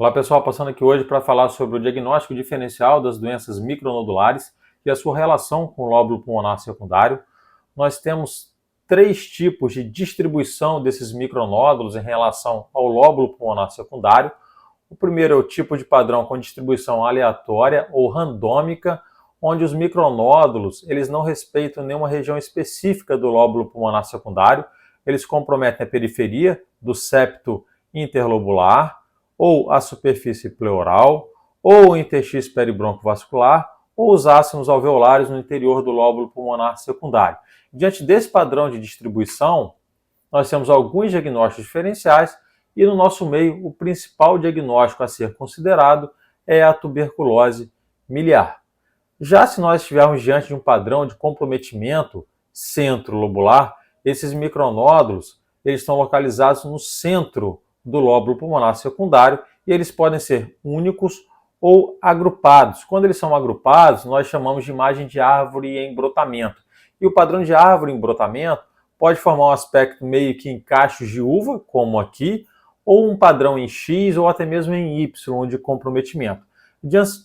Olá pessoal, passando aqui hoje para falar sobre o diagnóstico diferencial das doenças micronodulares e a sua relação com o lóbulo pulmonar secundário. Nós temos três tipos de distribuição desses micronódulos em relação ao lóbulo pulmonar secundário. O primeiro é o tipo de padrão com distribuição aleatória ou randômica, onde os micronódulos eles não respeitam nenhuma região específica do lóbulo pulmonar secundário, eles comprometem a periferia do septo interlobular, ou a superfície pleural, ou o interstício peribroncovascular, ou os ácinos alveolares no interior do lóbulo pulmonar secundário. Diante desse padrão de distribuição, nós temos alguns diagnósticos diferenciais e no nosso meio o principal diagnóstico a ser considerado é a tuberculose miliar. Já se nós estivermos diante de um padrão de comprometimento centrolobular, esses micronódulos eles estão localizados no centro do lóbulo pulmonar secundário e eles podem ser únicos ou agrupados. Quando eles são agrupados, nós chamamos de imagem de árvore em brotamento. E o padrão de árvore em brotamento pode formar um aspecto meio que em cachos de uva, como aqui, ou um padrão em X ou até mesmo em Y de comprometimento.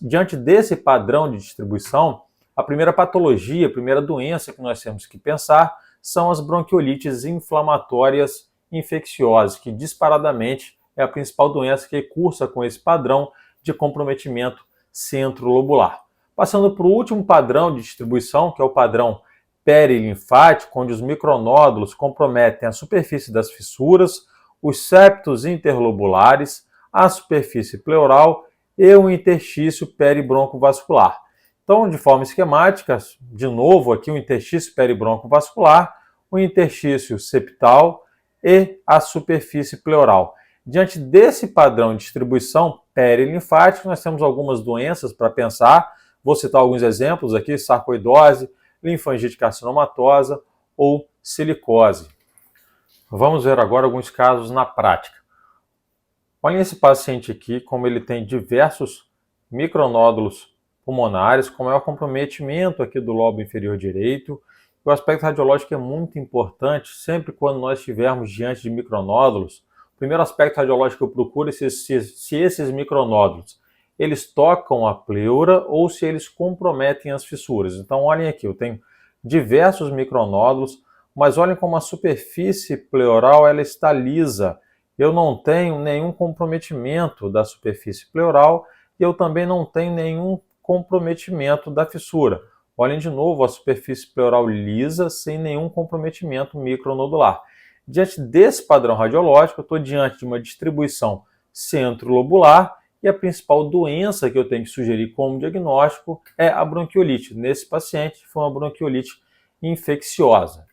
Diante desse padrão de distribuição, a primeira patologia, a primeira doença que nós temos que pensar são as bronquiolites inflamatórias infecciosas, que disparadamente é a principal doença que cursa com esse padrão de comprometimento centrolobular. Passando para o último padrão de distribuição, que é o padrão perilinfático, onde os micronódulos comprometem a superfície das fissuras, os septos interlobulares, a superfície pleural e o interstício peribroncovascular. Então, de forma esquemática, de novo aqui o interstício peribroncovascular, o interstício septal e a superfície pleural. Diante desse padrão de distribuição perilinfática, nós temos algumas doenças para pensar. Vou citar alguns exemplos aqui: sarcoidose, linfangite carcinomatosa ou silicose. Vamos ver agora alguns casos na prática. Olhem esse paciente aqui, como ele tem diversos micronódulos pulmonares, com maior comprometimento aqui do lobo inferior direito. O aspecto radiológico é muito importante sempre quando nós estivermos diante de micronódulos. O primeiro aspecto radiológico que eu procuro é se esses micronódulos eles tocam a pleura ou se eles comprometem as fissuras. Então olhem aqui, eu tenho diversos micronódulos, mas olhem como a superfície pleural ela está lisa. Eu não tenho nenhum comprometimento da superfície pleural e eu também não tenho nenhum comprometimento da fissura. Olhem de novo a superfície pleural lisa, sem nenhum comprometimento micronodular. Diante desse padrão radiológico, eu estou diante de uma distribuição centrolobular e a principal doença que eu tenho que sugerir como diagnóstico é a bronquiolite. Nesse paciente, foi uma bronquiolite infecciosa.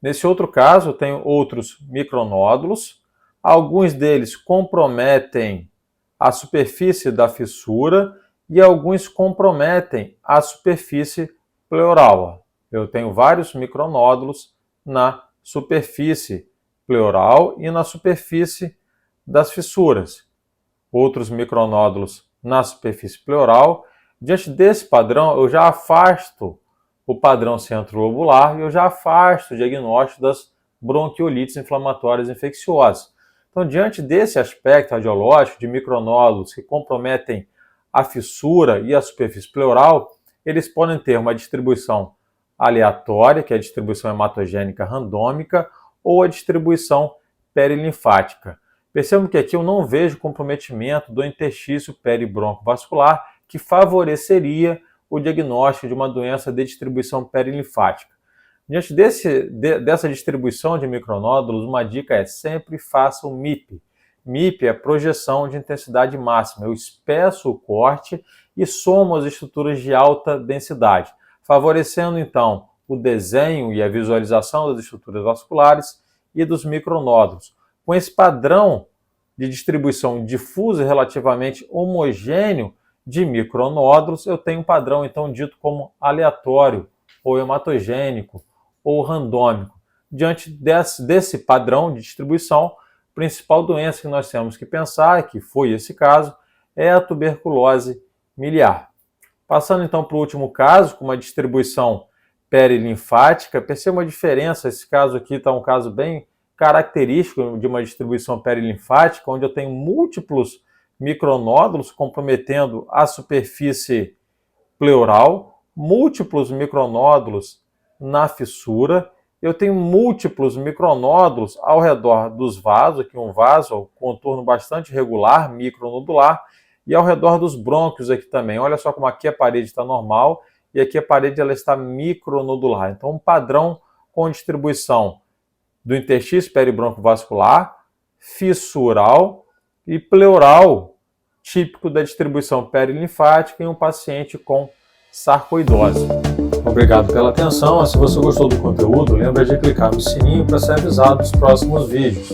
Nesse outro caso, eu tenho outros micronódulos. Alguns deles comprometem a superfície da fissura e alguns comprometem a superfície pleural. Eu tenho vários micronódulos na superfície pleural e na superfície das fissuras. Outros micronódulos na superfície pleural. Diante desse padrão, eu já afasto o padrão centrolobular e eu já afasto o diagnóstico das bronquiolites inflamatórias infecciosas. Então, diante desse aspecto radiológico de micronódulos que comprometem a fissura e a superfície pleural, eles podem ter uma distribuição aleatória, que é a distribuição hematogênica randômica, ou a distribuição perilinfática. Percebam que aqui eu não vejo comprometimento do interstício peribroncovascular, que favoreceria o diagnóstico de uma doença de distribuição perilinfática. Diante dessa distribuição de micronódulos, uma dica é sempre faça o MIP. MIP é projeção de intensidade máxima. Eu espeço o corte e somo as estruturas de alta densidade, favorecendo então o desenho e a visualização das estruturas vasculares e dos micronódulos. Com esse padrão de distribuição difusa e relativamente homogêneo de micronódulos, eu tenho um padrão então dito como aleatório, ou hematogênico, ou randômico. Diante desse padrão de distribuição, a principal doença que nós temos que pensar, que foi esse caso, é a tuberculose miliar. Passando então para o último caso, com uma distribuição perilinfática, perceba uma diferença. Esse caso aqui está um caso bem característico de uma distribuição perilinfática, onde eu tenho múltiplos micronódulos comprometendo a superfície pleural, múltiplos micronódulos na fissura, eu tenho múltiplos micronódulos ao redor dos vasos, aqui um vaso, contorno bastante regular, micronodular, e ao redor dos brônquios aqui também. Olha só como aqui a parede está normal e aqui a parede ela está micronodular. Então, um padrão com distribuição do interstício peribroncovascular, fissural e pleural, típico da distribuição perilinfática em um paciente com sarcoidose. Obrigado pela atenção. Se você gostou do conteúdo, lembra de clicar no sininho para ser avisado dos próximos vídeos.